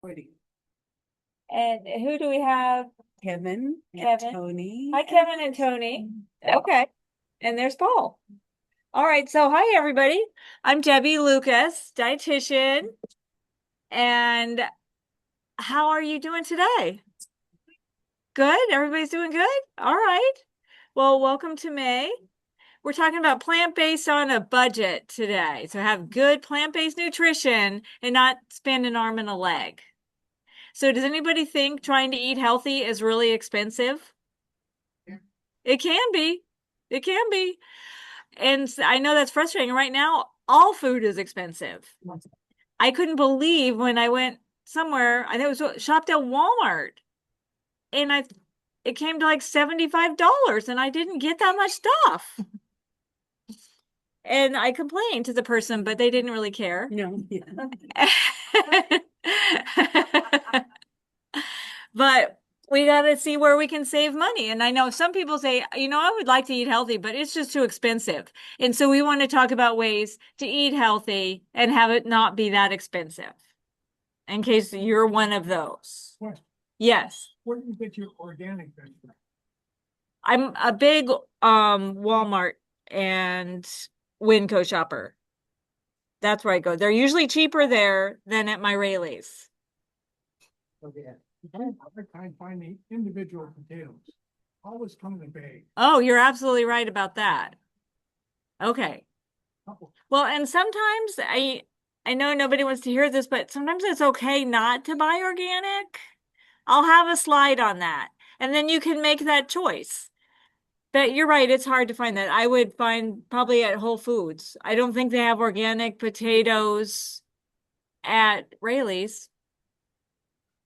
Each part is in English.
Woody. And who do we have? Kevin and Kevin. Tony. Hi, Kevin and Tony. Okay. And there's Paul. All right. So, hi, everybody. I'm Debbie Lucas, dietitian. And how are you doing today? Good? Everybody's doing good? All right. Well, welcome to May. We're talking about plant-based on a budget today. So, have good plant-based nutrition and not spend an arm and a leg. So, does anybody think trying to eat healthy is really expensive? It can be. It can be. And I know that's frustrating. Right now, all food is expensive. I couldn't believe when I went somewhere, I think it was shopped at Walmart, and it came to like $75 and I didn't get that much stuff. And I complained to the person, but they didn't really care. No, yeah. But we got to see where we can save money. And I know some people say, I would like to eat healthy, but it's just too expensive. And so we want to talk about ways to eat healthy and have it not be that expensive, in case you're one of those. Question. Yes. Where do you get your organic vegetables? I'm a big Walmart and Winco shopper. That's where I go. They're usually cheaper there than at my Rayleigh's. Okay. I can't find the individual potatoes. Always come in a bag. Oh, you're absolutely right about that. Okay. Well, and sometimes I know nobody wants to hear this, but sometimes it's okay not to buy organic. I'll have a slide on that, and then you can make that choice. But you're right, it's hard to find that. I would find probably at Whole Foods. I don't think they have organic potatoes at Rayleigh's.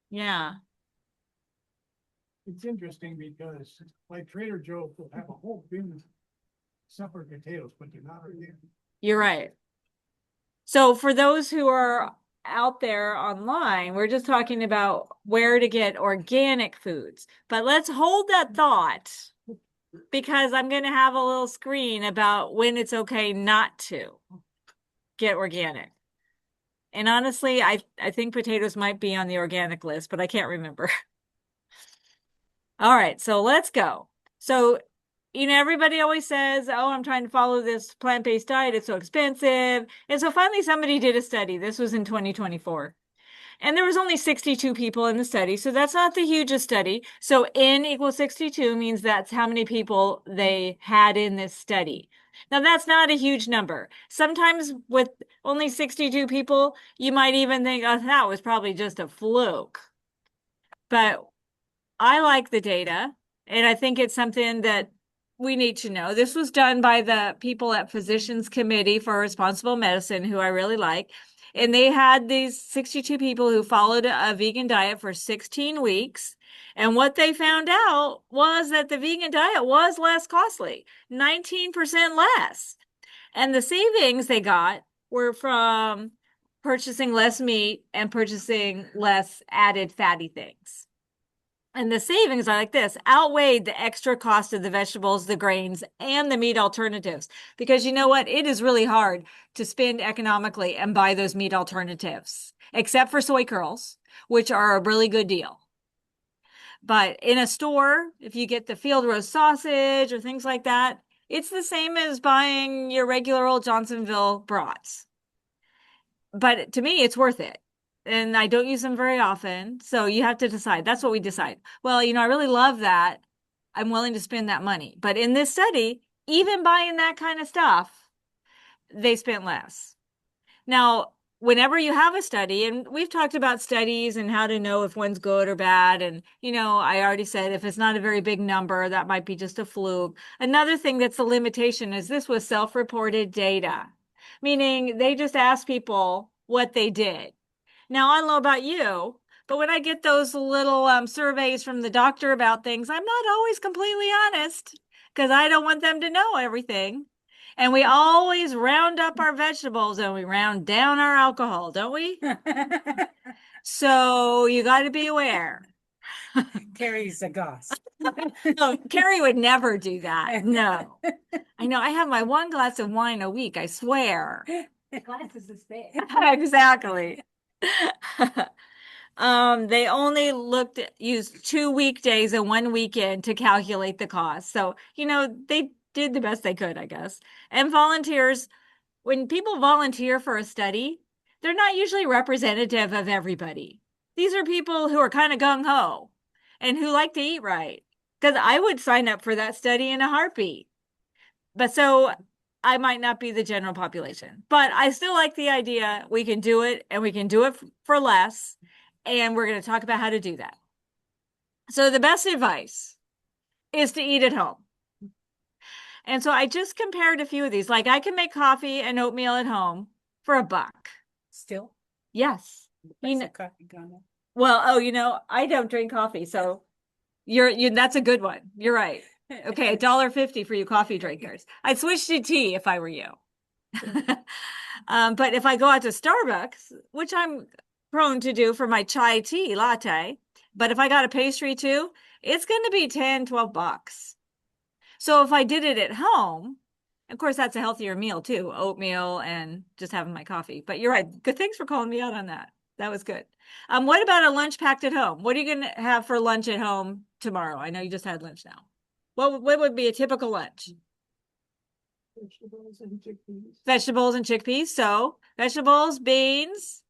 Yeah. It's interesting because like Trader Joe's will have a whole bin of separate potatoes, but they're not organic. You're right. So for those who are out there online, we're just talking about where to get organic foods. But let's hold that thought because I'm going to have a little screen about when it's okay not to get organic. And honestly, I think potatoes might be on the organic list, but I can't remember. All right, so let's go. So everybody always says, oh, I'm trying to follow this plant-based diet. It's so expensive. And so finally somebody did a study. This was in 2024. And there was only 62 people in the study. So that's not the hugest study. So N equals 62 means that's how many people they had in this study. Now that's not a huge number. Sometimes with only 62 people, you might even think, oh, that was probably just a fluke. But I like the data, and I think it's something that we need to know. This was done by the people at Physicians Committee for Responsible Medicine, who I really like. And they had these 62 people who followed a vegan diet for 16 weeks. And what they found out was that the vegan diet was less costly, 19% less. And the savings they got were from purchasing less meat and purchasing less added fatty things. And the savings are like this, outweighed the extra cost of the vegetables, the grains, and the meat alternatives. Because you know what? It is really hard to spend economically and buy those meat alternatives, except for soy curls, which are a really good deal. But in a store, if you get the field roast sausage or things like that, it's the same as buying your regular old Johnsonville brats. But to me, it's worth it. And I don't use them very often. So you have to decide. That's what we decide. Well, I really love that. I'm willing to spend that money. But in this study, even buying that kind of stuff, they spent less. Now, whenever you have a study, and we've talked about studies and how to know if one's good or bad. And, I already said if it's not a very big number, that might be just a fluke. Another thing that's a limitation is this was self-reported data, meaning they just asked people what they did. Now, I don't know about you, but when I get those little surveys from the doctor about things, I'm not always completely honest because I don't want them to know everything. And we always round up our vegetables and we round down our alcohol, don't we? So you got to be aware. Carrie's a goss. No, Carrie would never do that. No. I know I have my one glass of wine a week, I swear. Glasses is big. Exactly. They only used 2 weekdays and 1 weekend to calculate the cost. So, they did the best they could, I guess. And volunteers, when people volunteer for a study, they're not usually representative of everybody. These are people who are kind of gung ho and who like to eat right. Because I would sign up for that study in a heartbeat. But so I might not be the general population, but I still like the idea. We can do it and we can do it for less. And we're going to talk about how to do that. So the best advice is to eat at home. And so I just compared a few of these. Like I can make coffee and oatmeal at home for $1. Still? Yes. Price of coffee gone up. Well, I don't drink coffee, so that's a good one. You're right. Okay, $1.50 for you coffee drinkers. I'd switch to tea if I were you. But if I go out to Starbucks, which I'm prone to do for my chai tea latte, but if I got a pastry too, it's going to be $10, $12. So if I did it at home, of course, that's a healthier meal too, oatmeal and just having my coffee. But you're right. Good. Thanks for calling me out on that. That was good. What about a lunch packed at home? What are you going to have for lunch at home tomorrow? I know you just had lunch now. What would be a typical lunch? Vegetables and chickpeas. Vegetables and chickpeas. So vegetables, beans,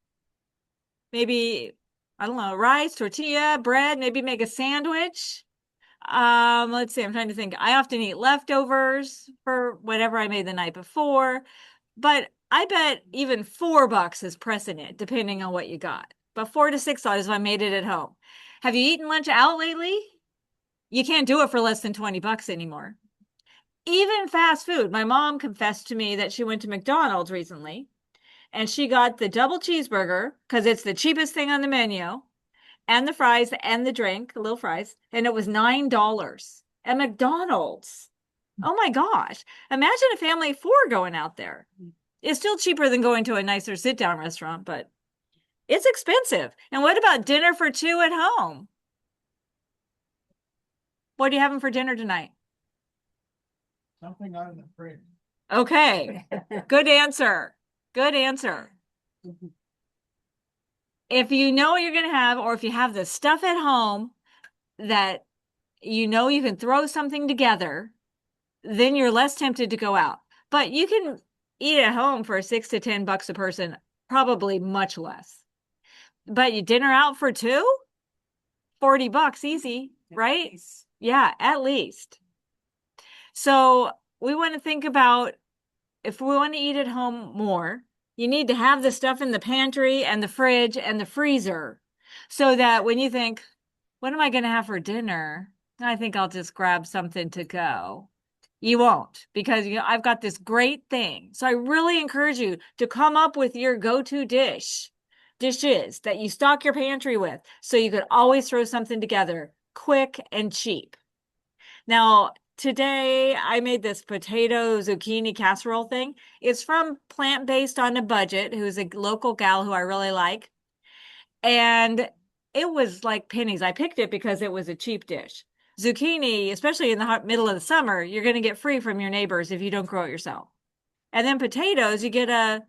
maybe, I don't know, rice, tortilla, bread, maybe make a sandwich. Let's see, I'm trying to think. I often eat leftovers for whatever I made the night before, but I bet even $4 is precedent, depending on what you got. But $4 to $6 if I made it at home. Have you eaten lunch out lately? You can't do it for less than $20 anymore. Even fast food. My mom confessed to me that she went to McDonald's recently and she got the double cheeseburger because it's the cheapest thing on the menu, and the fries and the drink, little fries, and it was $9 at McDonald's. Oh my gosh. Imagine a family of 4 going out there. It's still cheaper than going to a nicer sit-down restaurant, but it's expensive. And what about dinner for 2 at home? What are you having for dinner tonight? Something out of the fridge. Okay. Good answer. Good answer. If you know what you're going to have, or if you have the stuff at home that you can throw something together, then you're less tempted to go out. But you can eat at home for $6 to $10 a person, probably much less. But you dinner out for 2? $40 easy, right? Nice. Yeah, at least. So we want to think about, if we want to eat at home more, you need to have the stuff in the pantry and the fridge and the freezer so that when you think, what am I going to have for dinner? I think I'll just grab something to go. You won't, because I've got this great thing. So I really encourage you to come up with your go-to dishes that you stock your pantry with, so you could always throw something together quick and cheap. Now, today I made this potato zucchini casserole thing. It's from Plant Based on a Budget, who's a local gal who I really like. And it was like pennies. I picked it because it was a cheap dish. Zucchini, especially in the hot middle of the summer, you're going to get free from your neighbors if you don't grow it yourself. And then potatoes, you get a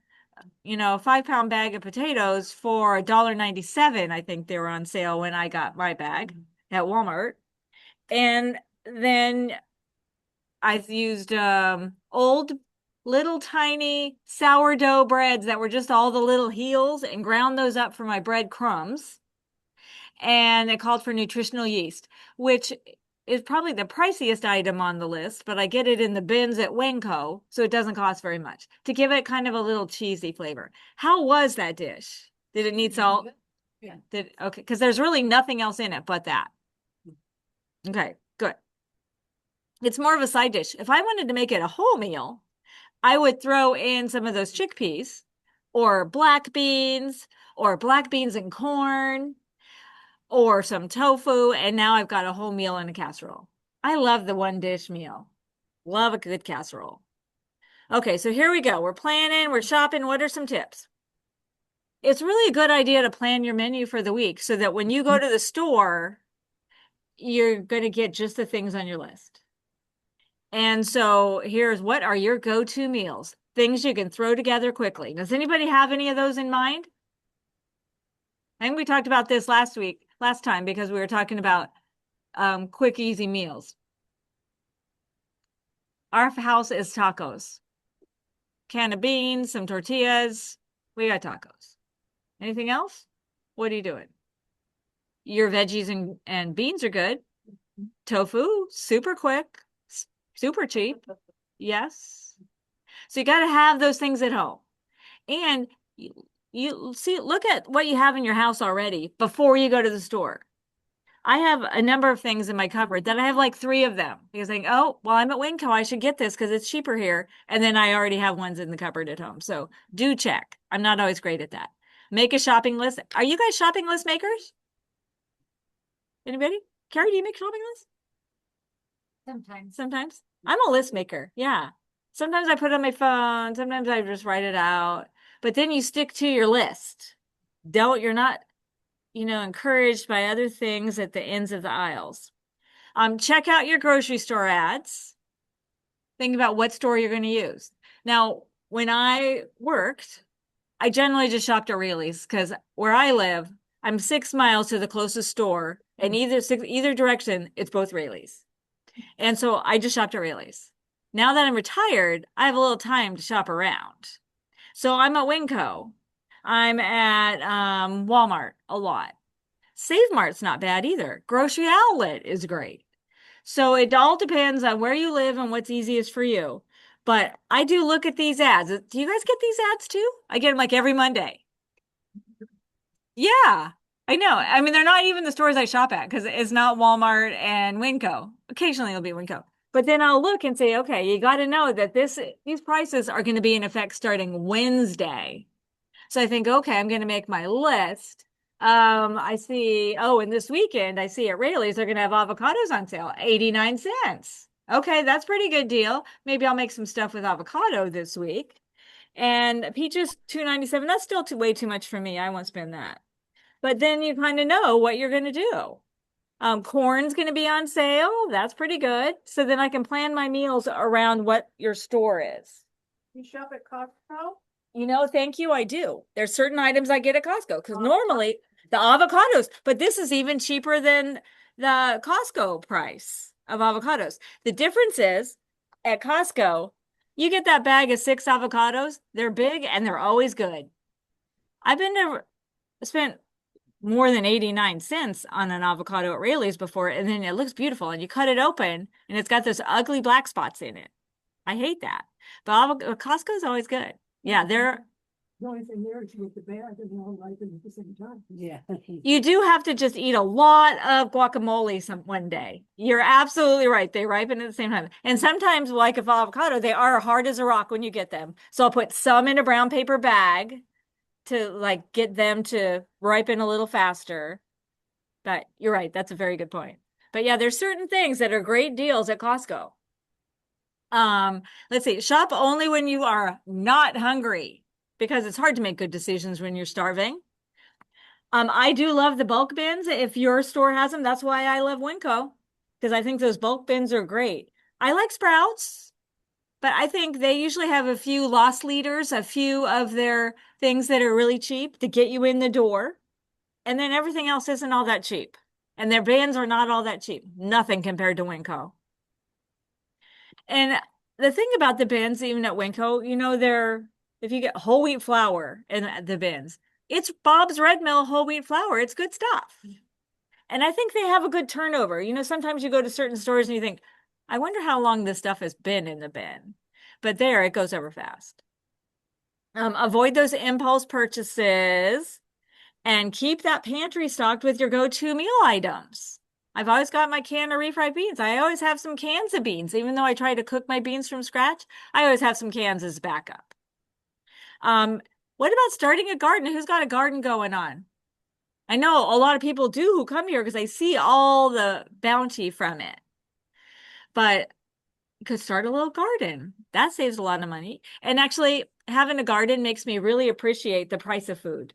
5-pound bag of potatoes for $1.97. I think they were on sale when I got my bag at Walmart. And then I've used old little tiny sourdough breads that were just all the little heels and ground those up for my bread crumbs. And it called for nutritional yeast, which is probably the priciest item on the list, but I get it in the bins at Wenco, so it doesn't cost very much, to give it kind of a little cheesy flavor. How was that dish? Did it need salt? Yeah. Okay, because there's really nothing else in it but that. Okay, good. It's more of a side dish. If I wanted to make it a whole meal, I would throw in some of those chickpeas or black beans and corn or some tofu, and now I've got a whole meal in a casserole. I love the one dish meal. Love a good casserole. Okay, so here we go. We're planning, we're shopping. What are some tips? It's really a good idea to plan your menu for the week so that when you go to the store, you're going to get just the things on your list. And so here's, what are your go-to meals? Things you can throw together quickly. Does anybody have any of those in mind? I think we talked about this last time, because we were talking about quick, easy meals. Our house is tacos. Can of beans, some tortillas. We got tacos. Anything else? What are you doing? Your veggies and beans are good. Tofu, super quick, super cheap. Yes. So you got to have those things at home. And you see, look at what you have in your house already before you go to the store. I have a number of things in my cupboard that I have like 3 of them because I think, oh, well, I'm at Winco. I should get this because it's cheaper here. And then I already have ones in the cupboard at home. So do check. I'm not always great at that. Make a shopping list. Are you guys shopping list makers? Anybody? Carrie, do you make shopping lists? Sometimes. I'm a list maker. Yeah. Sometimes I put it on my phone. Sometimes I just write it out. But then you stick to your list. You're not, encouraged by other things at the ends of the aisles. Check out your grocery store ads. Think about what store you're going to use. Now, when I worked, I generally just shopped at Raley's because where I live, I'm 6 miles to the closest store, and either direction, it's both Raley's. And so I just shopped at Raley's. Now that I'm retired, I have a little time to shop around. So I'm at Winco. I'm at Walmart a lot. Save Mart's not bad either. Grocery Outlet is great. So it all depends on where you live and what's easiest for you. But I do look at these ads. Do you guys get these ads too? I get them like every Monday. Yeah, I know. I mean, they're not even the stores I shop at because it's not Walmart and Winco. Occasionally it'll be Winco. But then I'll look and say, okay, you got to know that these prices are going to be in effect starting Wednesday. So I think, okay, I'm going to make my list. I see, and this weekend I see at Raley's, they're going to have avocados on sale, 89 cents. Okay, that's pretty good deal. Maybe I'll make some stuff with avocado this week. And peaches, $2.97. That's still way too much for me. I won't spend that. But then you kind of know what you're going to do. Corn's going to be on sale. That's pretty good. So then I can plan my meals around what your store is. You shop at Costco? Thank you. I do. There's certain items I get at Costco because normally the avocados, but this is even cheaper than the Costco price of avocados. The difference is at Costco, you get that bag of 6 avocados. They're big and they're always good. I've spent more than 89 cents on an avocado at Raley's before, and then it looks beautiful and you cut it open and it's got those ugly black spots in it. I hate that. But Costco's always good. Yeah, The only thing there is with the bag and all ripen at the same time. Yeah. you do have to just eat a lot of guacamole one day. You're absolutely right. They ripen at the same time. And sometimes, like with avocado, they are hard as a rock when you get them. So I'll put some in a brown paper bag to get them to ripen a little faster. But you're right. That's a very good point. But yeah, there's certain things that are great deals at Costco. Let's see, shop only when you are not hungry because it's hard to make good decisions when you're starving. I do love the bulk bins. If your store has them, that's why I love Winco because I think those bulk bins are great. I like Sprouts, but I think they usually have a few loss leaders, a few of their things that are really cheap to get you in the door. And then everything else isn't all that cheap. And their bins are not all that cheap. Nothing compared to Winco. And the thing about the bins, even at Winco, if you get whole wheat flour in the bins, it's Bob's Red Mill whole wheat flour. It's good stuff. And I think they have a good turnover. Sometimes you go to certain stores and you think, I wonder how long this stuff has been in the bin. But there, it goes over fast. Avoid those impulse purchases and keep that pantry stocked with your go-to meal items. I've always got my can of refried beans. I always have some cans of beans. Even though I try to cook my beans from scratch, I always have some cans as backup. What about starting a garden? Who's got a garden going on? I know a lot of people do who come here because I see all the bounty from it. But you could start a little garden. That saves a lot of money. And actually, having a garden makes me really appreciate the price of food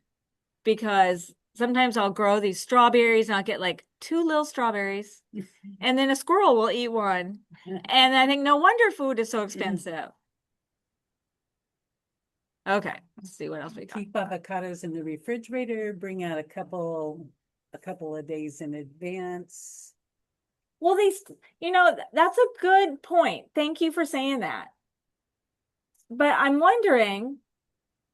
because sometimes I'll grow these strawberries and I'll get 2 little strawberries and then a squirrel will eat one. And I think no wonder food is so expensive. Okay, let's see what else we got. Keep avocados in the refrigerator, bring out a couple of days in advance. Well, that's a good point. Thank you for saying that. But I'm wondering,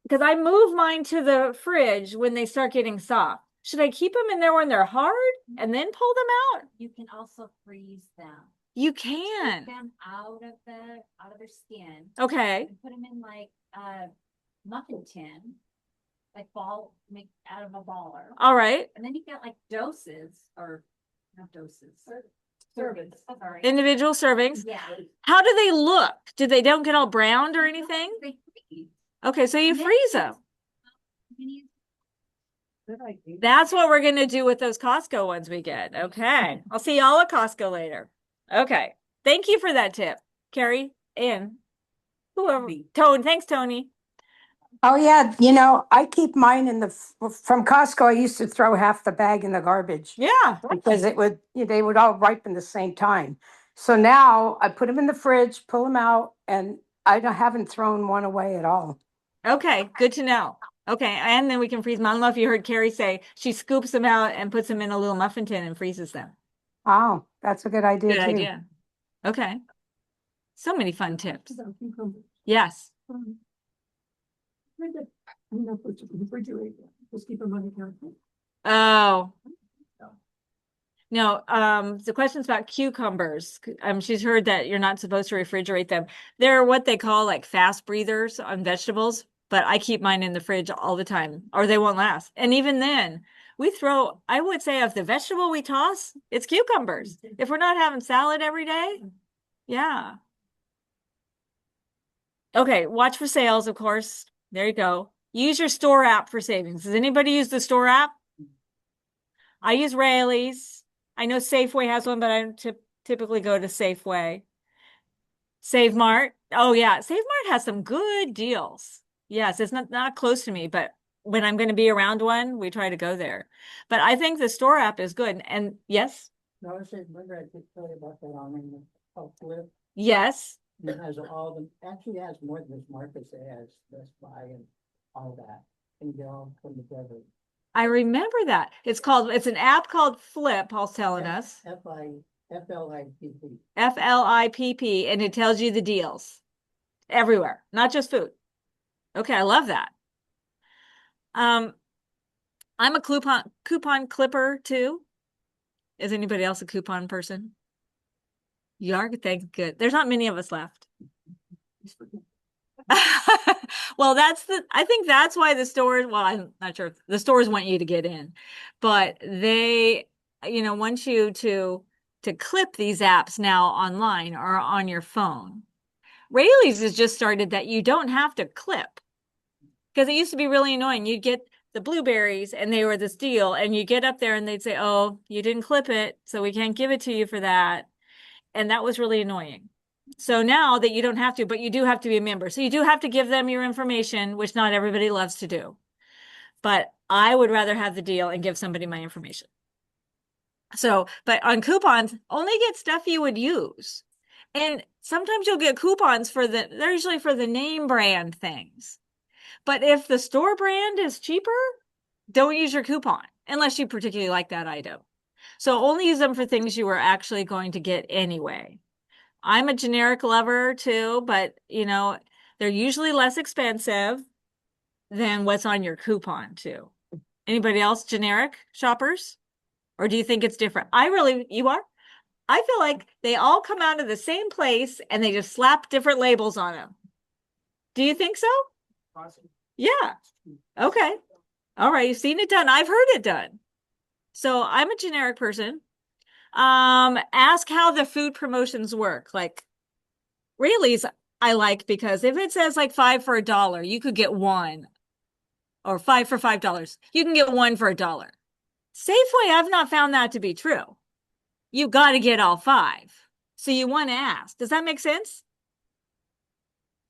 because I move mine to the fridge when they start getting soft. Should I keep them in there when they're hard and then pull them out? You can also freeze them. You Take can. them out of their skin Okay. and put them in like a muffin tin, like make out of a baller. All right. And then you get like doses or not doses. Servings. Sorry. Individual servings. Yeah. How do they look? Do they don't get all browned or anything? They freeze. Okay, so you And then freeze you them. use- Good idea. That's what we're gonna do with those Costco ones we get. Okay. I'll see y'all at Costco later. Okay. Thank you for that tip, Carrie and whoever. Me. Thanks, Tony. Oh, yeah, I keep mine from Costco. I used to throw half the bag in the garbage Yeah. because they would all ripen the same time. So now I put them in the fridge, pull them out, and haven't thrown one away at all. Okay, good to know. Okay, and then we can freeze them. I don't know if you heard Carrie say she scoops them out and puts them in a little muffin tin and freezes them. Oh, that's a good idea Good too. idea. Okay. So many fun tips. About cucumbers. Yes. Maybe I'm gonna put it in the refrigerator. Just keep them on the counter. Oh. No, the question's about cucumbers. She's heard that you're not supposed to refrigerate them. They're what they call like fast breathers on vegetables, but I keep mine in the fridge all the time or they won't last. And even then, I would say of the vegetable we toss, it's cucumbers. If we're not having salad every day, yeah. Okay, watch for sales, of course. There you go. Use your store app for savings. Does anybody use the store app? I use Raley's. I know Safeway has one, but I don't typically go to Safeway. Save Mart. Oh yeah, Save Mart has some good deals. Yes, it's not close to me, but when I'm going to be around one, we try to go there. But I think the store app is good. And yes, No, I said, remember I did tell you about that on the flip. yes. It has actually has more than this markets, it has Best Buy and all that. And they all come together. I remember that. It's an app called Flip, Paul's telling us. FLIPP. FLIPP, and it tells you the deals everywhere, not just food. Okay, I love that. I'm a coupon clipper too. Is anybody else a coupon person? You are? Thanks. Good. There's not many of us left. Well, I think that's why the stores, well, I'm not sure if the stores want you to get in, but they, want you to clip these apps now online or on your phone. Raley's has just started that you don't have to clip because it used to be really annoying. You'd get the blueberries and they were this deal and you get up there and they'd say, oh, you didn't clip it, so we can't give it to you for that. And that was really annoying. So now that you don't have to, but you do have to be a member. So you do have to give them your information, which not everybody loves to do. But I would rather have the deal and give somebody my information. So, but on coupons, only get stuff you would use. And sometimes you'll get coupons they're usually for the name brand things. But if the store brand is cheaper, don't use your coupon unless you particularly like that item. So only use them for things you were actually going to get anyway. I'm a generic lover too, but they're usually less expensive than what's on your coupon too. Anybody else generic shoppers? Or do you think it's different? You are? I feel like they all come out of the same place and they just slap different labels on them. Do you think so? Awesome. Yeah. Okay. All right. You've seen it done. I've heard it done. So I'm a generic person. Ask how the food promotions work. Like Raley's, I like because if it says like 5 for $1, you could get one, or 5 for $5. You can get one for $1. Safeway, I've not found that to be true. You got to get all 5. So you want to ask. Does that make sense?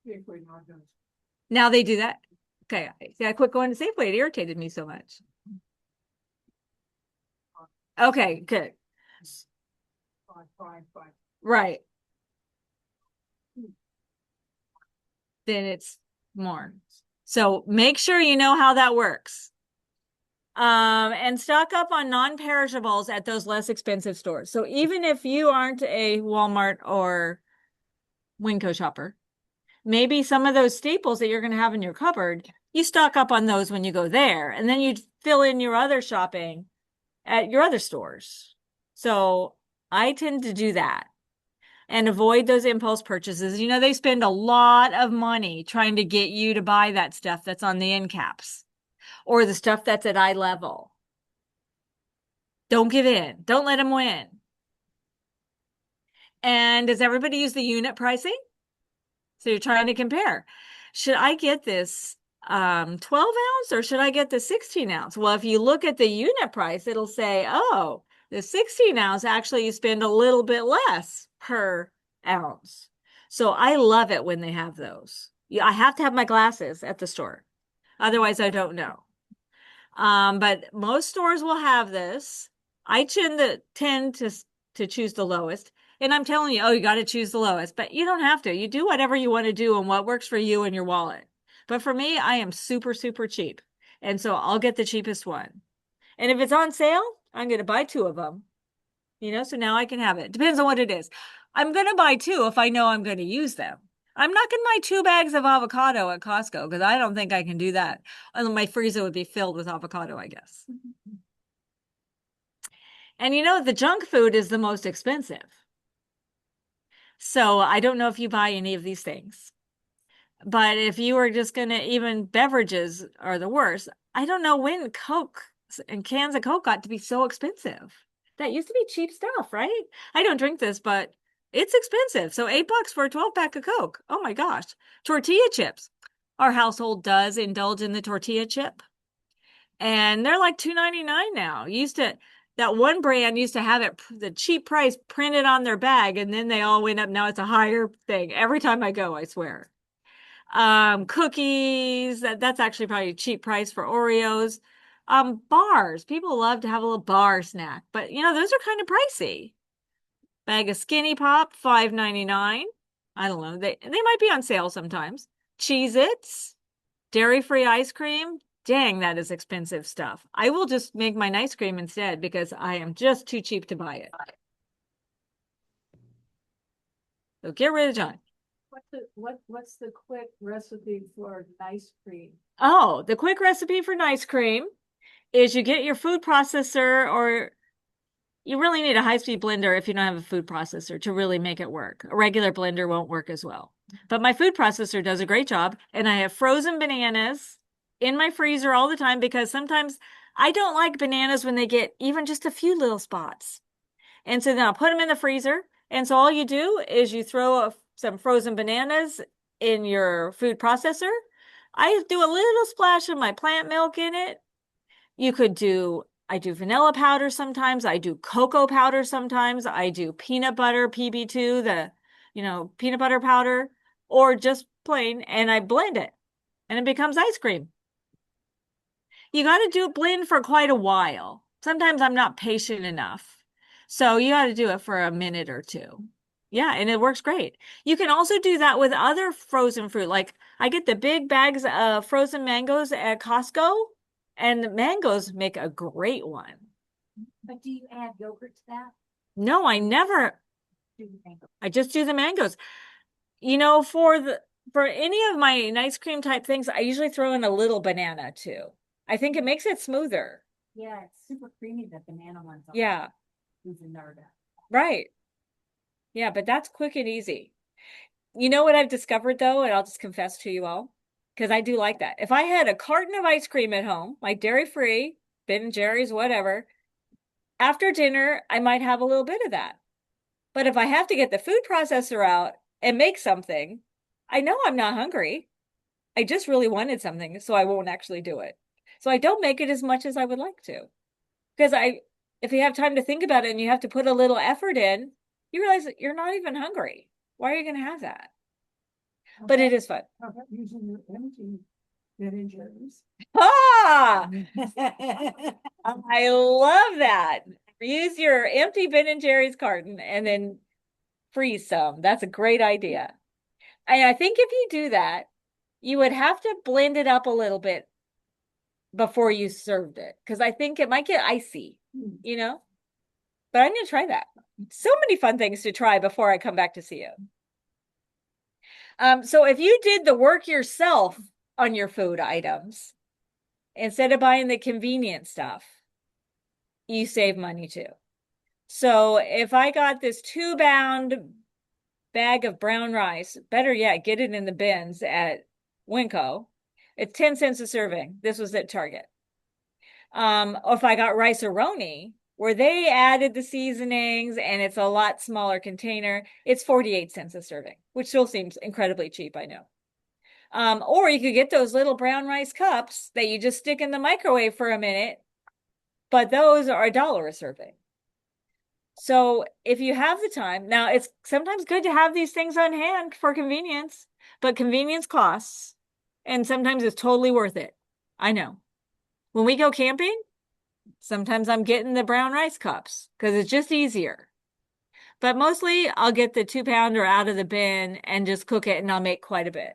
Safeway now does. Now they do that. Okay. I quit going to Safeway. It irritated me so much. Okay, good. 5. Right. Then it's more. So make sure you know how that works. And stock up on non-perishables at those less expensive stores. So even if you aren't a Walmart or Winco shopper, maybe some of those staples that you're going to have in your cupboard, you stock up on those when you go there, and then you fill in your other shopping at your other stores. So I tend to do that and avoid those impulse purchases. You know, they spend a lot of money trying to get you to buy that stuff that's on the end caps or the stuff that's at eye level. Don't give in. Don't let them win. And does everybody use the unit pricing? So you're trying to compare. Should I get this 12 ounce or should I get the 16 ounce? Well, if you look at the unit price, it'll say, oh, the 16 ounce, actually you spend a little bit less per ounce. So I love it when they have those. I have to have my glasses at the store. Otherwise, I don't know. But most stores will have this. I tend to choose the lowest. And I'm telling you, oh, you got to choose the lowest, but you don't have to. You do whatever you want to do and what works for you and your wallet. But for me, I am super, super cheap. And so I'll get the cheapest one. And if it's on sale, I'm going to buy 2 of them. You know, so now I can have it. Depends on what it is. I'm going to buy 2 if I know I'm going to use them. I'm not going to buy 2 bags of avocado at Costco because I don't think I can do that. And my freezer would be filled with avocado, I guess. And you know, the junk food is the most expensive. So I don't know if you buy any of these things. But if you were just going to, even beverages are the worst. I don't know when Coke and cans of Coke got to be so expensive. That used to be cheap stuff, right? I don't drink this, but it's expensive. So $8 for a 12-pack of Coke. Oh my gosh. Tortilla chips. Our household does indulge in the tortilla chip. And they're like $2.99 now. That one brand used to have it, the cheap price printed on their bag, and then they all went up. Now it's a higher thing. Every time I go, I swear. Cookies, that's actually probably a cheap price for Oreos. Bars, people love to have a little bar snack, but you know, those are kind of pricey. Bag of Skinny Pop, $5.99. I don't know. They might be on sale sometimes. Cheez-Its, dairy-free ice cream. Dang, that is expensive stuff. I will just make mine ice cream instead because I am just too cheap to buy it. So get rid of John. What's the quick recipe for ice cream? Oh, the quick recipe for ice cream is you get your food processor, or you really need a high-speed blender if you don't have a food processor to really make it work. A regular blender won't work as well. But my food processor does a great job, and I have frozen bananas in my freezer all the time because sometimes I don't like bananas when they get even just a few little spots. And so then I'll put them in the freezer. And so all you do is you throw some frozen bananas in your food processor. I do a little splash of my plant milk in it. I do vanilla powder sometimes. I do cocoa powder sometimes. I do peanut butter, PB2, peanut butter powder, or just plain, and I blend it and it becomes ice cream. You got to blend for quite a while. Sometimes I'm not patient enough. So you got to do it for a minute or 2. Yeah, and it works great. You can also do that with other frozen fruit. Like I get the big bags of frozen mangoes at Costco, and the mangoes make a great one. But do you add yogurt to that? No, I never. Do the mango? I just do the mangoes. You know, for any of my ice cream type things, I usually throw in a little banana too. I think it makes it smoother. Yeah, it's super creamy, the banana ones. Yeah. Right. Yeah, but that's quick and easy. You know what I've discovered though, and I'll just confess to you all, because I do like that. If I had a carton of ice cream at home, like dairy-free, Ben & Jerry's, whatever, after dinner, I might have a little bit of that. But if I have to get the food processor out and make something, I know I'm not hungry. I just really wanted something, so I won't actually do it. So I don't make it as much as I would like to. Because if you have time to think about it and you have to put a little effort in, you realize that you're not even hungry. Why are you going to have that? But it is fun. How about using your empty Ben & Jerry's? Ah! I love that. Use your empty Ben & Jerry's carton and then freeze some. That's a great idea. And I think if you do that, you would have to blend it up a little bit before you served it, because I think it might get icy, you know? But I'm gonna try that. So many fun things to try before I come back to see you. So if you did the work yourself on your food items, instead of buying the convenient stuff, you save money too. So if I got this 2-pound bag of brown rice, better yet, get it in the bins at Winco. It's 10 cents a serving. This was at Target. Or if I got Rice-A-Roni, where they added the seasonings and it's a lot smaller container, it's 48 cents a serving, which still seems incredibly cheap, I know. Or you could get those little brown rice cups that you just stick in the microwave for a minute, but those are $1 a serving. So if you have the time, now it's sometimes good to have these things on hand for convenience, but convenience costs, and sometimes it's totally worth it. I know. When we go camping, sometimes I'm getting the brown rice cups because it's just easier. But mostly I'll get the 2-pounder out of the bin and just cook it, and I'll make quite a bit.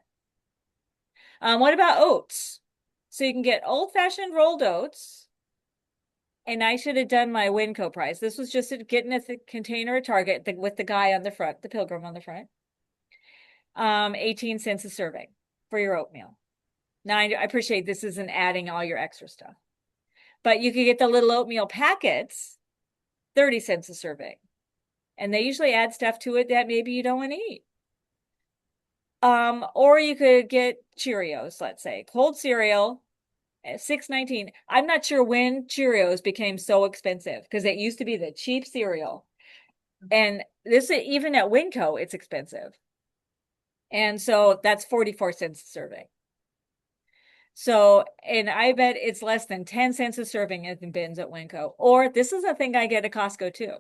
What about oats? So you can get old-fashioned rolled oats. And I should have done my Winco price. This was just getting a container at Target with the guy on the front, the pilgrim on the front. 18 cents a serving for your oatmeal. Now, I appreciate this isn't adding all your extra stuff. But you could get the little oatmeal packets, 30 cents a serving. And they usually add stuff to it that maybe you don't want to eat. Or you could get Cheerios, let's say. Cold cereal, $6.19. I'm not sure when Cheerios became so expensive, because it used to be the cheap cereal. And this, even at Winco, it's expensive. And so that's 44 cents a serving. So, and I bet it's less than 10 cents a serving in the bins at Winco. Or this is a thing I get at Costco too.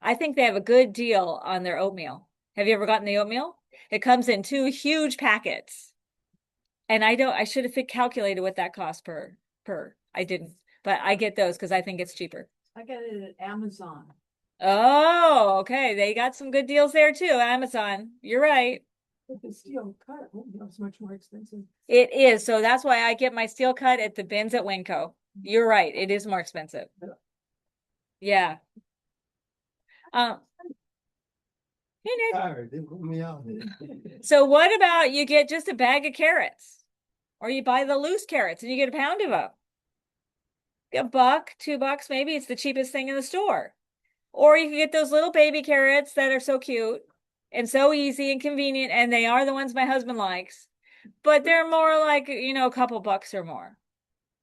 I think they have a good deal on their oatmeal. Have you ever gotten the oatmeal? It comes in 2 huge packets. And I should have calculated what that cost per. I didn't, but I get those because I think it's cheaper. I got it at Amazon. Oh, okay. They got some good deals there too. Amazon. You're right. But the steel cut, that's much more expensive. It is. So that's why I get my steel cut at the bins at Winco. You're right. It is more expensive. Yeah. Hey, Nick. Tired, they put me out. So what about you get just a bag of carrots, or you buy the loose carrots and you get a pound of them? $1, $2 maybe. It's the cheapest thing in the store. Or you can get those little baby carrots that are so cute and so easy and convenient, and they are the ones my husband likes, but they're more like, a couple bucks or more,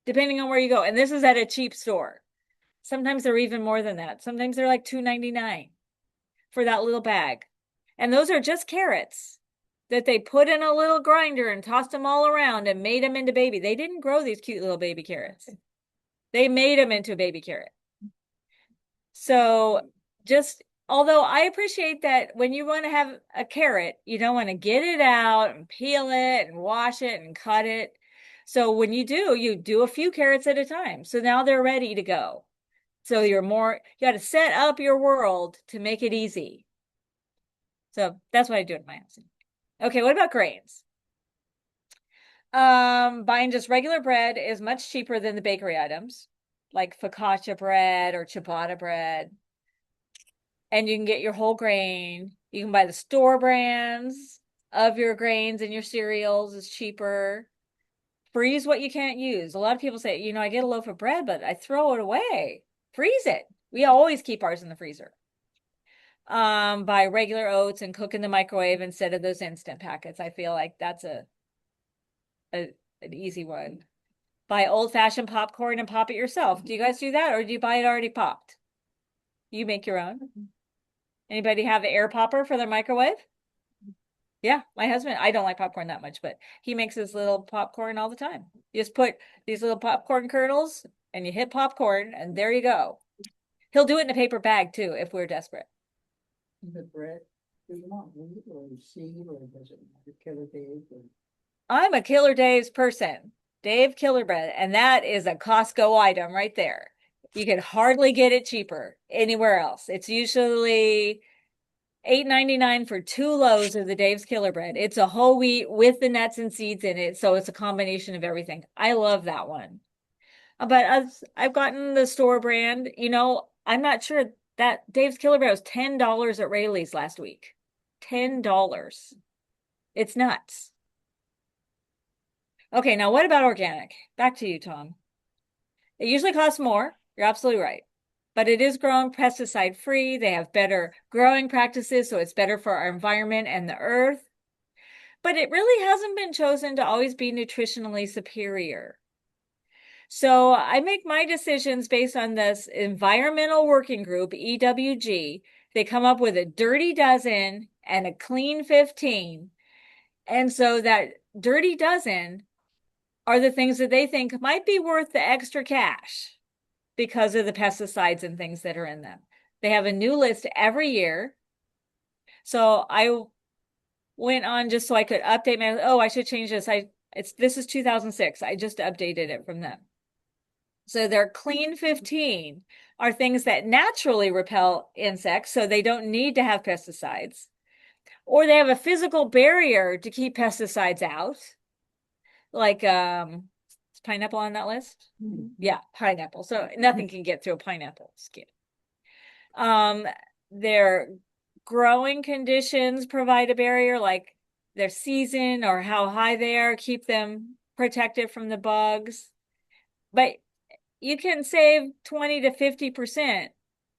depending on where you go. And this is at a cheap store. Sometimes they're even more than that. Sometimes they're like $2.99 for that little bag. And those are just carrots that they put in a little grinder and tossed them all around and made them into baby. They didn't grow these cute little baby carrots. They made them into a baby carrot. So although I appreciate that when you want to have a carrot, you don't want to get it out and peel it and wash it and cut it. So when you do a few carrots at a time. So now they're ready to go. So you got to set up your world to make it easy. So that's what I do in my house. Okay, what about grains? Buying just regular bread is much cheaper than the bakery items, like focaccia bread or ciabatta bread. And you can get your whole grain. You can buy the store brands of your grains and your cereals is cheaper. Freeze what you can't use. A lot of people say, I get a loaf of bread, but I throw it away. Freeze it. We always keep ours in the freezer. Buy regular oats and cook in the microwave instead of those instant packets. I feel like that's an easy one. Buy old-fashioned popcorn and pop it yourself. Do you guys do that, or do you buy it already popped? You make your own? Anybody have an air popper for their microwave? Yeah, my husband, I don't like popcorn that much, but he makes his little popcorn all the time. You just put these little popcorn kernels and you hit popcorn and there you go. He'll do it in a paper bag too, if we're desperate. The bread, do you want wheat or seed, or does it matter, Killer Dave? I'm a Killer Dave's person. Dave Killer Bread, and that is a Costco item right there. You can hardly get it cheaper anywhere else. It's usually $8.99 for 2 loaves of the Dave's Killer Bread. It's a whole wheat with the nuts and seeds in it, so it's a combination of everything. I love that one. But as I've gotten the store brand, I'm not sure that Dave's Killer Bread was $10 at Rayleigh's last week. $10. It's nuts. Okay, now what about organic? Back to you, Tom. It usually costs more. You're absolutely right. But it is grown pesticide free. They have better growing practices, so it's better for our environment and the earth. But it really hasn't been chosen to always be nutritionally superior. So I make my decisions based on this environmental working group, EWG. They come up with a dirty dozen and a clean 15. And so that dirty dozen are the things that they think might be worth the extra cash because of the pesticides and things that are in them. They have a new list every year. So I went on just so I could update I should change this. This is 2006. I just updated it from them. So their clean 15 are things that naturally repel insects, so they don't need to have pesticides. Or they have a physical barrier to keep pesticides out. Like, is pineapple on that list? Yeah, pineapple. So nothing can get through a pineapple skin. Their growing conditions provide a barrier, like their season or how high they are, keep them protected from the bugs. But you can save 20 to 50%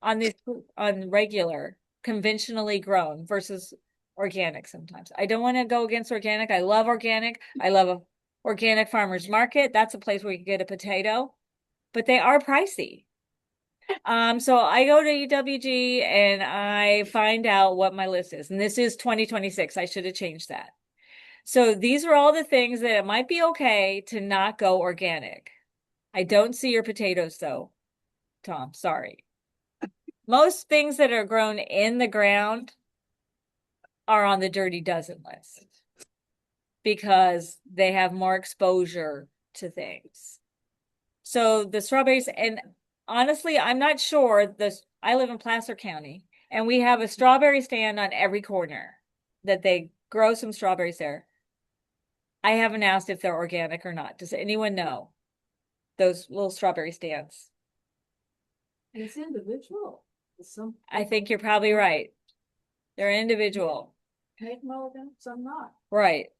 on regular, conventionally grown versus organic sometimes. I don't want to go against organic. I love organic. I love a organic farmer's market. That's a place where you can get a potato, but they are pricey. So I go to EWG and I find out what my list is. And this is 2026. I should have changed that. So these are all the things that it might be okay to not go organic. I don't see your potatoes though, Tom, sorry. Most things that are grown in the ground are on the dirty dozen list because they have more exposure to things. So the strawberries, and honestly, I'm not sure. I live in Placer County, and we have a strawberry stand on every corner that they grow some strawberries there. I haven't asked if they're organic or not. Does anyone know? Those little strawberry stands. It's individual. Some. I think you're probably right. They're individual. Make them organic, some not. Right.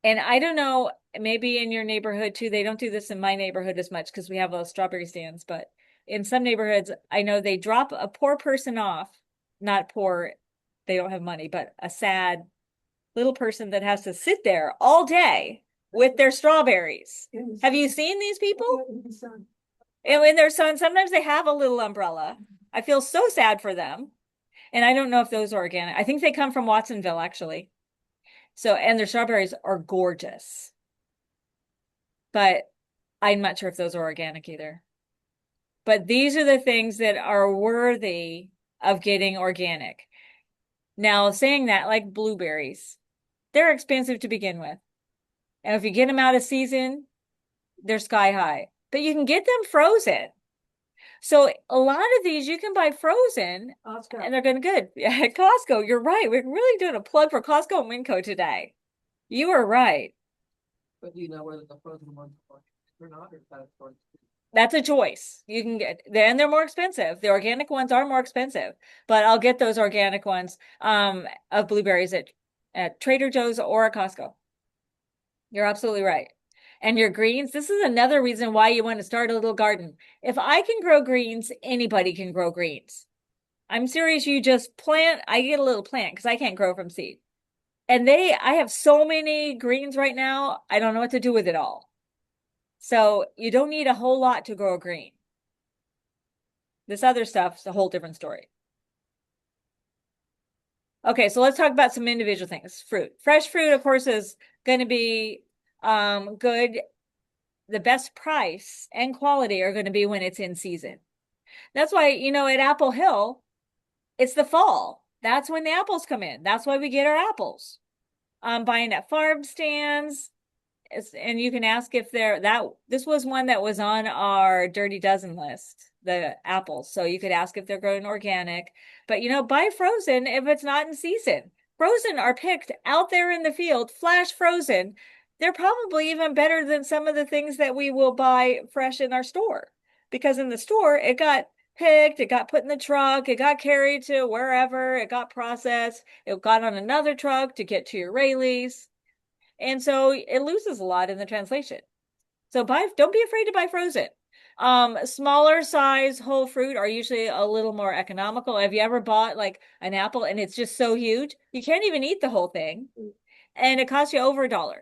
And I don't know, maybe in your neighborhood too, they don't do this in my neighborhood as much because we have those strawberry stands, but in some neighborhoods, I know they drop a poor person off, not poor, they don't have money, but a sad little person that has to sit there all day with their strawberries. Have you seen these people? And in their son, sometimes they have a little umbrella. I feel so sad for them. And I don't know if those are organic. I think they come from Watsonville, actually. So, and their strawberries are gorgeous. But I'm not sure if those are organic either. But these are the things that are worthy of getting organic. Now, saying that, like blueberries, they're expensive to begin with. And if you get them out of season, they're sky high. But you can get them frozen. So a lot of these you can buy frozen and they're going good. Yeah, at Costco, you're right. We're really doing a plug for Costco and Winco today. You are right. But do you know whether the frozen ones are or not, or is that a choice? That's a choice. You can get, and they're more expensive. The organic ones are more expensive, but I'll get those organic ones of blueberries at Trader Joe's or at Costco. You're absolutely right. And your greens, this is another reason why you want to start a little garden. If I can grow greens, anybody can grow greens. I'm serious, you just plant, I get a little plant because I can't grow from seed. And I have so many greens right now, I don't know what to do with it all. So you don't need a whole lot to grow a green. This other stuff's a whole different story. Okay, so let's talk about some individual things. Fruit. Fresh fruit, of course, is going to be good. The best price and quality are going to be when it's in season. That's why, at Apple Hill, it's the fall. That's when the apples come in. That's why we get our apples. Buying at farm stands. and you can ask if this was one that was on our Dirty Dozen list, the apples. So you could ask if they're grown organic, but buy frozen if it's not in season. Frozen are picked out there in the field, flash frozen. They're probably even better than some of the things that we will buy fresh in our store, because in the store it got picked, it got put in the truck, it got carried to wherever, it got processed, it got on another truck to get to your Raley's. And so it loses a lot in the translation. So don't be afraid to buy frozen. Smaller size whole fruit are usually a little more economical. Have you ever bought like an apple and it's just so huge? You can't even eat the whole thing. And it costs you over $1.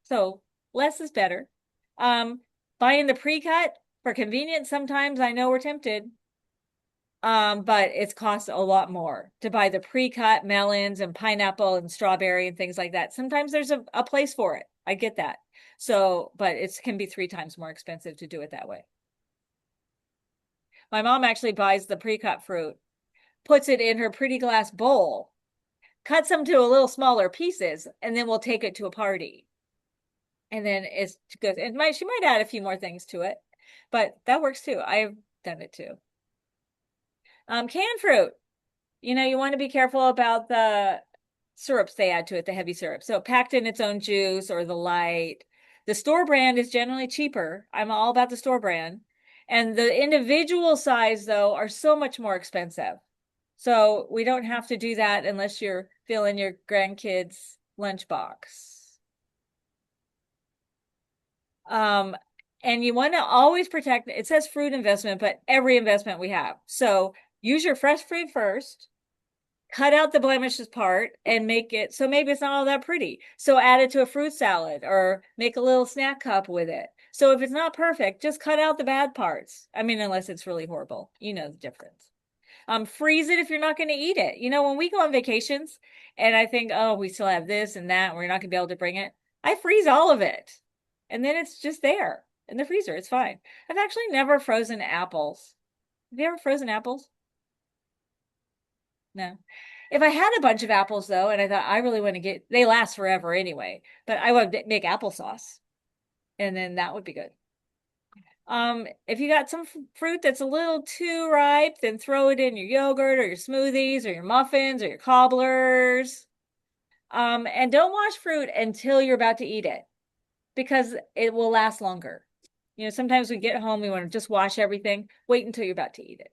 So less is better. Buying the pre-cut for convenience, sometimes I know we're tempted. But it costs a lot more to buy the pre-cut melons and pineapple and strawberry and things like that. Sometimes there's a place for it. I get that. So, but it can be 3 times more expensive to do it that way. My mom actually buys the pre-cut fruit, puts it in her pretty glass bowl, cuts them to a little smaller pieces, and then we'll take it to a party. And then it's good. She might add a few more things to it, but that works too. I've done it too. Canned fruit. You want to be careful about the syrups they add to it, the heavy syrup. So packed in its own juice or the light. The store brand is generally cheaper. I'm all about the store brand. And the individual size, though, are so much more expensive. So we don't have to do that unless you're filling your grandkids' lunchbox. And you want to always protect, it says fruit investment, but every investment we have. So use your fresh fruit first, cut out the blemishes part and make it, so maybe it's not all that pretty. So add it to a fruit salad or make a little snack cup with it. So if it's not perfect, just cut out the bad parts. I mean, unless it's really horrible, you know the difference. Freeze it if you're not going to eat it. When we go on vacations and I think, oh, we still have this and that, and we're not going to be able to bring it, I freeze all of it. And then it's just there in the freezer. It's fine. I've actually never frozen apples. Have you ever frozen apples? No. If I had a bunch of apples though, and I thought I really want to they last forever anyway, but I would make applesauce and then that would be good. If you got some fruit that's a little too ripe, then throw it in your yogurt or your smoothies or your muffins or your cobblers. And don't wash fruit until you're about to eat it because it will last longer. Sometimes we get home, we want to just wash everything. Wait until you're about to eat it.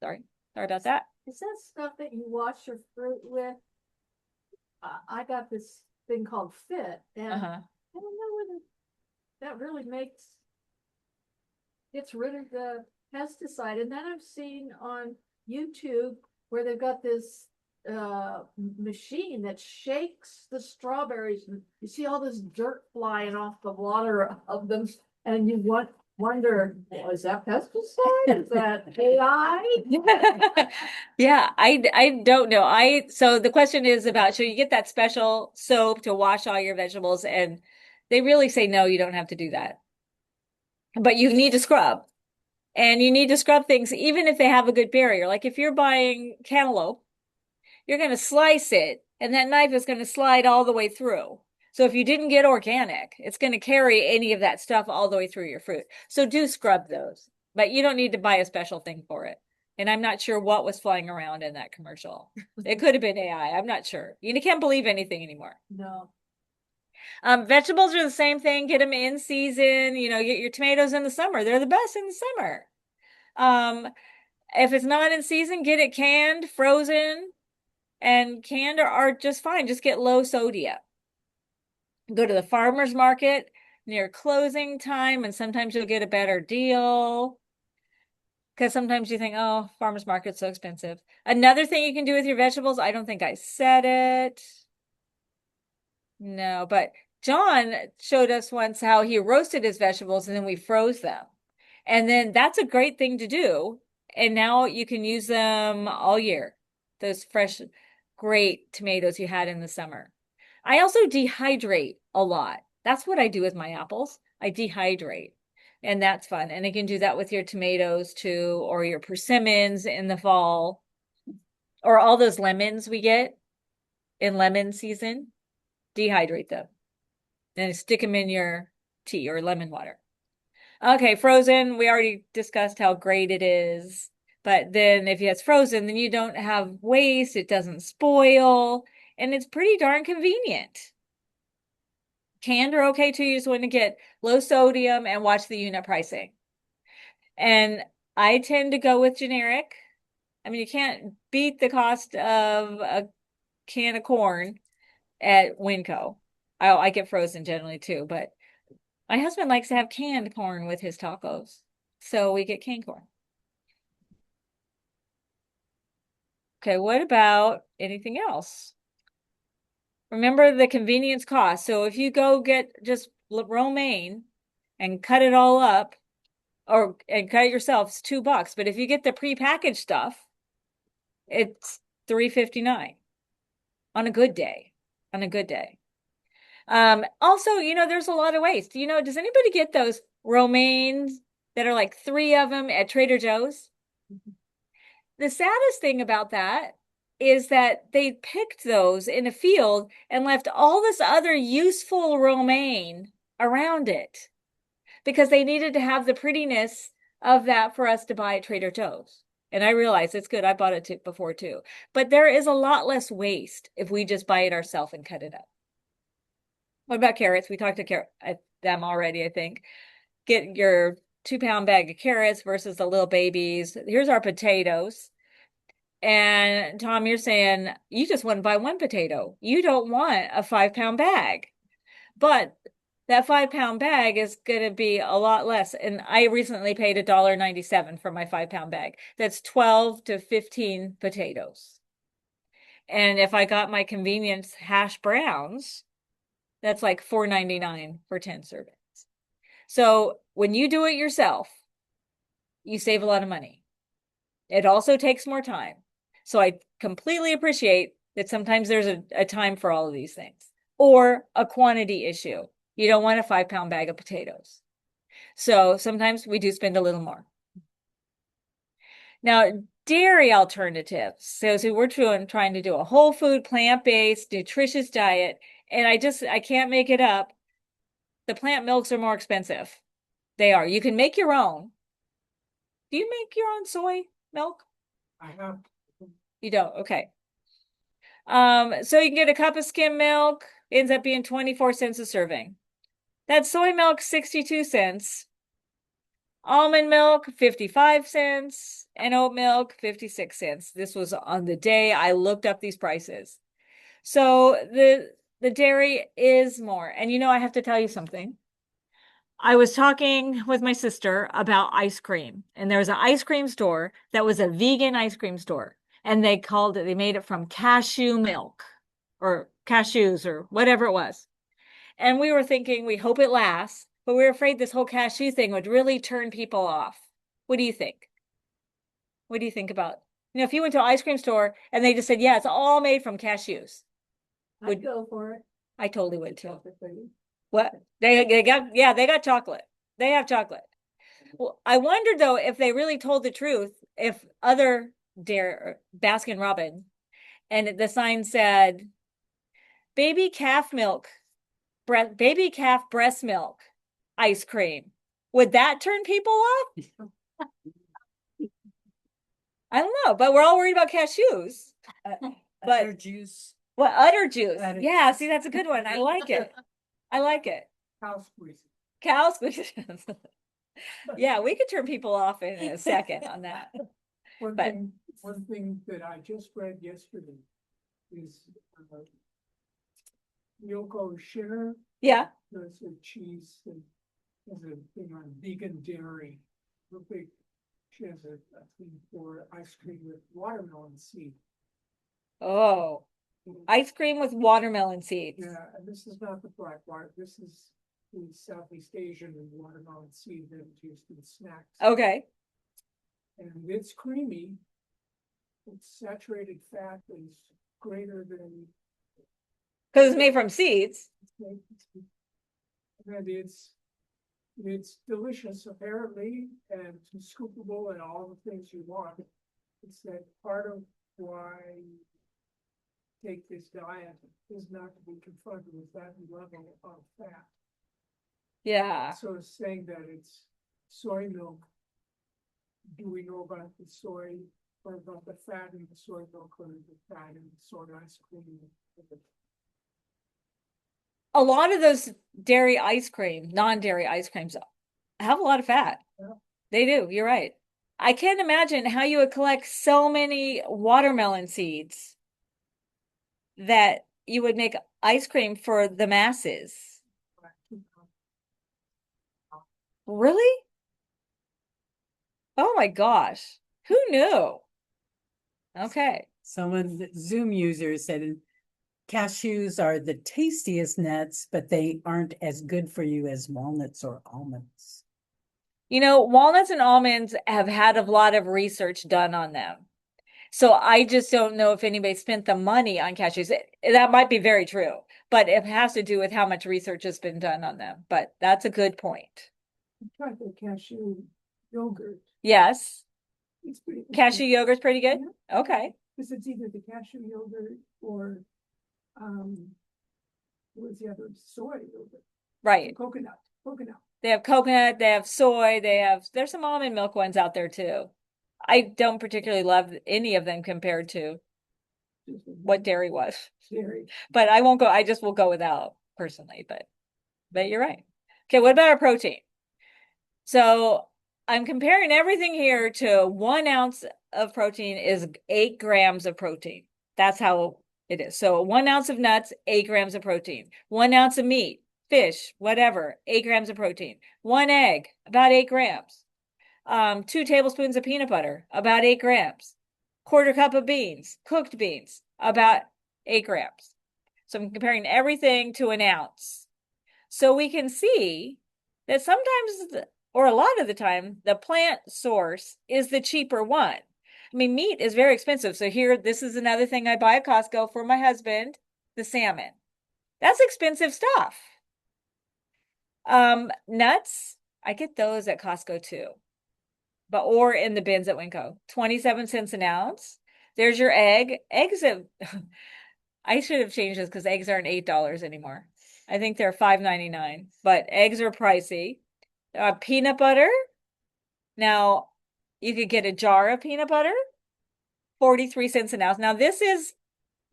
Sorry about that. Is that stuff that you wash your fruit with? I got this thing called Fit, and I don't know whether that really gets rid of the pesticide. And then I've seen on YouTube where they've got this machine that shakes the strawberries, and you see all this dirt flying off the water of them, and you wonder, is that pesticide? Is that AI? Yeah, I don't know. So the question is about, should you get that special soap to wash all your vegetables? And they really say, no, you don't have to do that. But you need to scrub. And you need to scrub things even if they have a good barrier. Like if you're buying cantaloupe, you're going to slice it and that knife is going to slide all the way through. So if you didn't get organic, it's going to carry any of that stuff all the way through your fruit. So do scrub those, but you don't need to buy a special thing for it. And I'm not sure what was flying around in that commercial. It could have been AI. I'm not sure. You can't believe anything anymore. No. Vegetables are the same thing. Get them in season. Get your tomatoes in the summer. They're the best in the summer. If it's not in season, get it canned, frozen, and canned are just fine. Just get low sodium. Go to the farmer's market near closing time, and sometimes you'll get a better deal. Because sometimes you think, oh, farmer's market's so expensive. Another thing you can do with your vegetables, I don't think I said it. No, but John showed us once how he roasted his vegetables and then we froze them. And then that's a great thing to do. And now you can use them all year. Those fresh, great tomatoes you had in the summer. I also dehydrate a lot. That's what I do with my apples. I dehydrate. And that's fun. And you can do that with your tomatoes too, or your persimmons in the fall, or all those lemons we get in lemon season. Dehydrate them. and stick them in your tea or lemon water. Okay, frozen, we already discussed how great it is. But then if it's frozen, then you don't have waste, it doesn't spoil, and it's pretty darn convenient. Canned are okay too, you just want to get low sodium and watch the unit pricing. And I tend to go with generic. I mean, you can't beat the cost of a can of corn at Winco. I get frozen generally too, but my husband likes to have canned corn with his tacos. So we get canned corn. Okay, what about anything else? Remember the convenience cost. So if you go get just romaine and cut it all up, and cut it yourself, it's $2. But if you get the prepackaged stuff, it's $3.59 on a good day. On a good day. Also, there's a lot of waste. Does anybody get those romaines that are like 3 of them at Trader Joe's? The saddest thing about that is that they picked those in a field and left all this other useful romaine around it because they needed to have the prettiness of that for us to buy at Trader Joe's. And I realize it's good. I bought it before too. But there is a lot less waste if we just buy it ourselves and cut it up. What about carrots? We talked to them already, I think. Get your 2-pound bag of carrots versus the little babies. Here's our potatoes. And Tom, you're saying you just want to buy 1 potato. You don't want a 5-pound bag. But that 5-pound bag is going to be a lot less. And I recently paid $1.97 for my 5-pound bag. That's 12 to 15 potatoes. And if I got my convenience hash browns, that's like $4.99 for 10 servings. So when you do it yourself, you save a lot of money. It also takes more time. So I completely appreciate that sometimes there's a time for all of these things, or a quantity issue. You don't want a 5-pound bag of potatoes. So sometimes we do spend a little more. Now, dairy alternatives. So we're trying to do a whole food, plant-based, nutritious diet. And I can't make it up. The plant milks are more expensive. They are. You can make your own. Do you make your own soy milk? I have, You don't. Okay. So you can get a cup of skim milk. Ends up being 24 cents a serving. That soy milk, 62 cents. Almond milk, 55 cents. And oat milk, 56 cents. This was on the day I looked up these prices. So the dairy is more. And I have to tell you something. I was talking with my sister about ice cream, and there was an ice cream store that was a vegan ice cream store, and they made it from cashew milk or cashews or whatever it was. And we were thinking, we hope it lasts, but we were afraid this whole cashew thing would really turn people off. What do you think? What do you think about, if you went to an ice cream store and they just said, yeah, it's all made from cashews. I'd go for it. I totally would too. What? They got chocolate. They have chocolate. Well, I wondered though if they really told the truth, if other Baskin Robbins, and the sign said baby calf breast milk ice cream. Would that turn people off? I don't know, but we're all worried about cashews. But Udder juice. what udder juice? Udder Yeah, see, that's a good one. I like it. I like it. cow squeeze. Cow squeeze. Yeah, we could turn people off in a second on that. One But- thing that I just read yesterday is Yoko Shinner, Yeah. there's a cheese that has a thing on vegan dairy. She has a thing for ice cream with watermelon seed. Oh, ice cream with watermelon seeds. Yeah, and this is not the black water, this is the Southeast Asian watermelon seed that is used in snacks. Okay. And it's creamy. Its saturated fat is greater than. Because it's made from seeds. And it's delicious apparently, and it's scoopable and all the things you want. It's that part of why take this diet is not to be confronted with that level of fat. Yeah. So it's saying that it's soy milk. Do we know about the soy or about the fat in the soy milk or the fat in the soy ice cream? A lot of those dairy ice cream, non-dairy ice creams have a lot of fat. Yeah. They do, you're right. I can't imagine how you would collect so many watermelon seeds that you would make ice cream for the masses. Really? Oh my gosh. Who knew? Okay. Someone, Zoom user said cashews are the tastiest nuts, but they aren't as good for you as walnuts or almonds. You know, walnuts and almonds have had a lot of research done on them. So I just don't know if anybody spent the money on cashews. That might be very true, but it has to do with how much research has been done on them. But that's a good point. I tried the cashew yogurt. Yes. It's pretty. Cashew yogurt's pretty good. Okay. Because it's either the cashew yogurt or, what was the other, soy yogurt, Right. coconut. They have coconut, they have soy, there's some almond milk ones out there too. I don't particularly love any of them compared to what dairy was, Dairy. but I just will go without personally, but you're right. Okay, what about our protein? So I'm comparing everything here to 1 ounce of protein is 8 grams of protein. That's how it is. So 1 ounce of nuts, 8 grams of protein. 1 ounce of meat, fish, whatever, 8 grams of protein. 1 egg, about 8 grams. 2 tablespoons of peanut butter, about 8 grams. 1/4 cup of beans, cooked beans, about 8 grams. So I'm comparing everything to 1 ounce. So we can see that sometimes, or a lot of the time, the plant source is the cheaper one. I mean, meat is very expensive. So here, this is another thing I buy at Costco for my husband, the salmon. That's expensive stuff. Nuts, I get those at Costco too, or in the bins at Winco, 27 cents an ounce. There's your egg. Eggs have, I should have changed this because eggs aren't $8 anymore. I think they're $5.99, but eggs are pricey. Peanut butter. Now, you could get a jar of peanut butter, 43 cents an ounce. Now, this is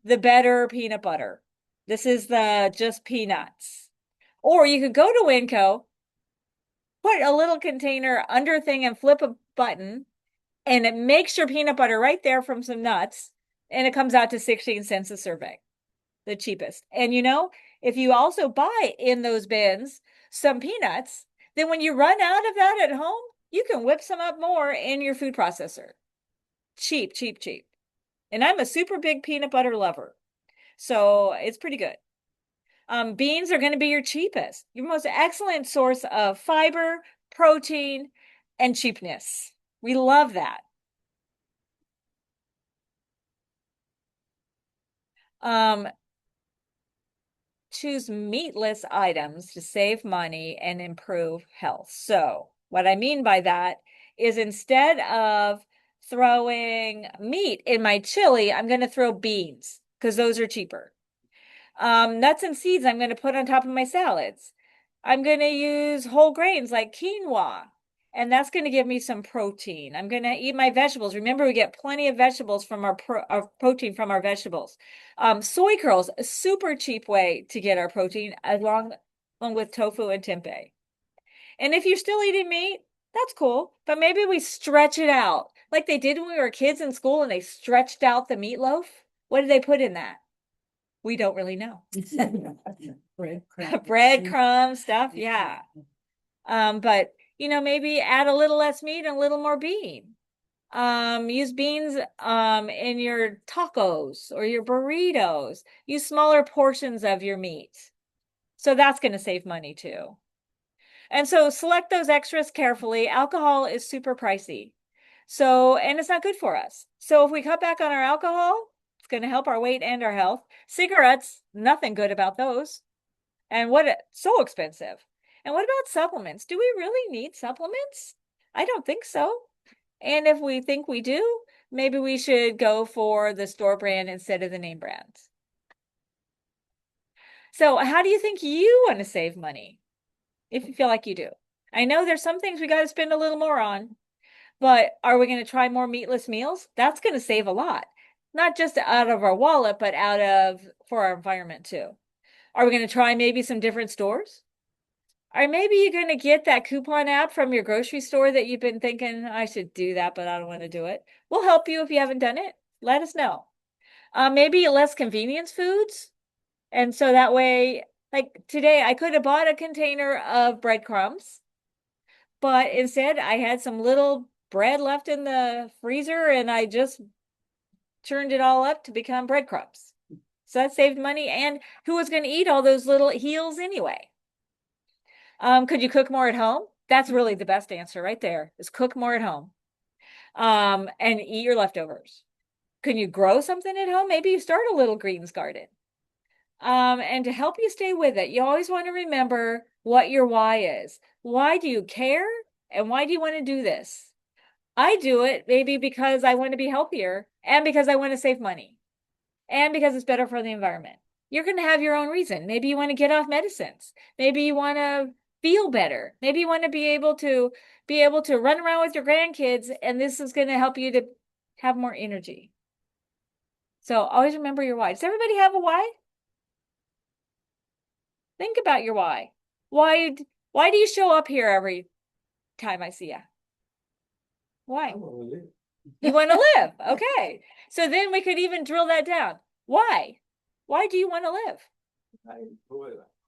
the better peanut butter. This is the just peanuts. Or you could go to Winco, put a little container under a thing and flip a button, and it makes your peanut butter right there from some nuts, and it comes out to 16 cents a serving, the cheapest. And you know, if you also buy in those bins some peanuts, then when you run out of that at home, you can whip some up more in your food processor. Cheap, cheap, cheap. And I'm a super big peanut butter lover, so it's pretty good. Beans are going to be your cheapest, your most excellent source of fiber, protein, and cheapness. We love that. Choose meatless items to save money and improve health. So what I mean by that is instead of throwing meat in my chili, I'm going to throw beans because those are cheaper. Nuts and seeds I'm going to put on top of my salads. I'm going to use whole grains like quinoa, and that's going to give me some protein. I'm going to eat my vegetables. Remember, we get plenty of vegetables from our protein from our vegetables. Soy curls, a super cheap way to get our protein, along with tofu and tempeh. And if you're still eating meat, that's cool, but maybe we stretch it out like they did when we were kids in school and they stretched out the meatloaf. What did they put in that? We don't really know. Breadcrumbs stuff, yeah. But you know, maybe add a little less meat and a little more bean. Use beans in your tacos or your burritos. Use smaller portions of your meat. So that's going to save money too. And so select those extras carefully. Alcohol is super pricey. So, and it's not good for us. So if we cut back on our alcohol, it's going to help our weight and our health. Cigarettes, nothing good about those. And so expensive. And what about supplements? Do we really need supplements? I don't think so. And if we think we do, maybe we should go for the store brand instead of the name brands. So how do you think you want to save money? If you feel like you do. I know there's some things we got to spend a little more on, but are we going to try more meatless meals? That's going to save a lot, not just out of our wallet, but out of for our environment too. Are we going to try maybe some different stores? Or maybe you're going to get that coupon out from your grocery store that you've been thinking, I should do that, but I don't want to do it. We'll help you if you haven't done it. Let us know. Maybe less convenience foods. And so that way, like today, I could have bought a container of breadcrumbs, but instead I had some little bread left in the freezer and I just churned it all up to become breadcrumbs. So that saved money. And who was going to eat all those little heels anyway? Could you cook more at home? That's really the best answer right there, is cook more at home. And eat your leftovers. Can you grow something at home? Maybe you start a little greens garden. And to help you stay with it, you always want to remember what your why is. Why do you care? And why do you want to do this? I do it maybe because I want to be healthier and because I want to save money and because it's better for the environment. You're going to have your own reason. Maybe you want to get off medicines. Maybe you want to feel better. Maybe you want to be able to run around with your grandkids, and this is going to help you to have more energy. So always remember your why. Does everybody have a why? Think about your why. Why do you show up here every time I see you? Why? You want to live. Okay. So then we could even drill that down. Why? Why do you want to live?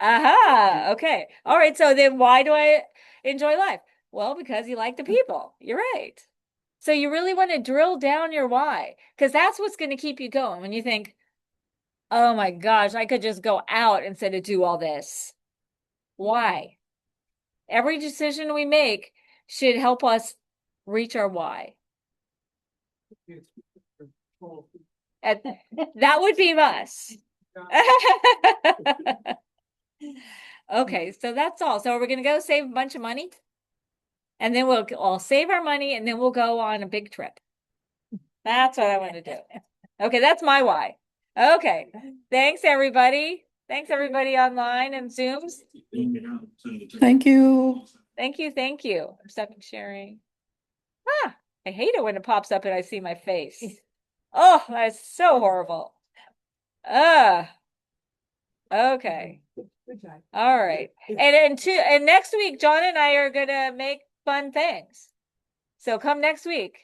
Aha. Okay. All right. So then why do I enjoy life? Well, because you like the people. You're right. So you really want to drill down your why, because that's what's going to keep you going when you think, oh my gosh, I could just go out instead of do all this. Why? Every decision we make should help us reach our why. That would be us. Okay, so that's all. So we're going to go save a bunch of money. And then we'll all save our money and then we'll go on a big trip. That's what I want to do. Okay, that's my why. Okay. Thanks, everybody. Thanks, everybody online and Zooms. Thank you. Thank you. Thank you. I'm stopping sharing. Ah, I hate it when it pops up and I see my face. Oh, that's so horrible. Okay. All right. And next week, John and I are gonna make fun things. So come next week.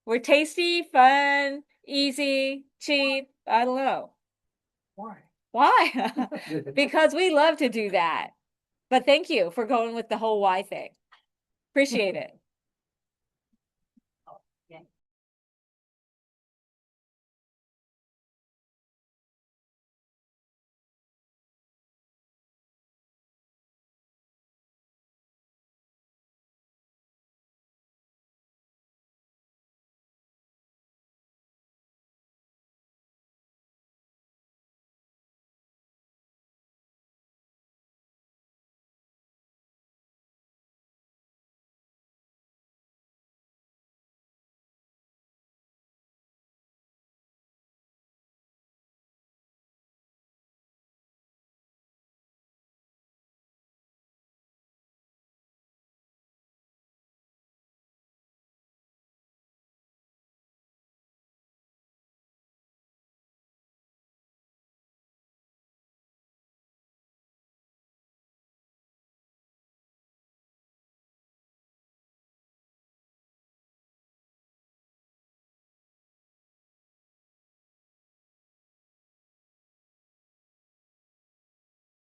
We're tasty, fun, easy, cheap. I don't know. Why? Why? Because we love to do that. But thank you for going with the whole why thing. Appreciate it.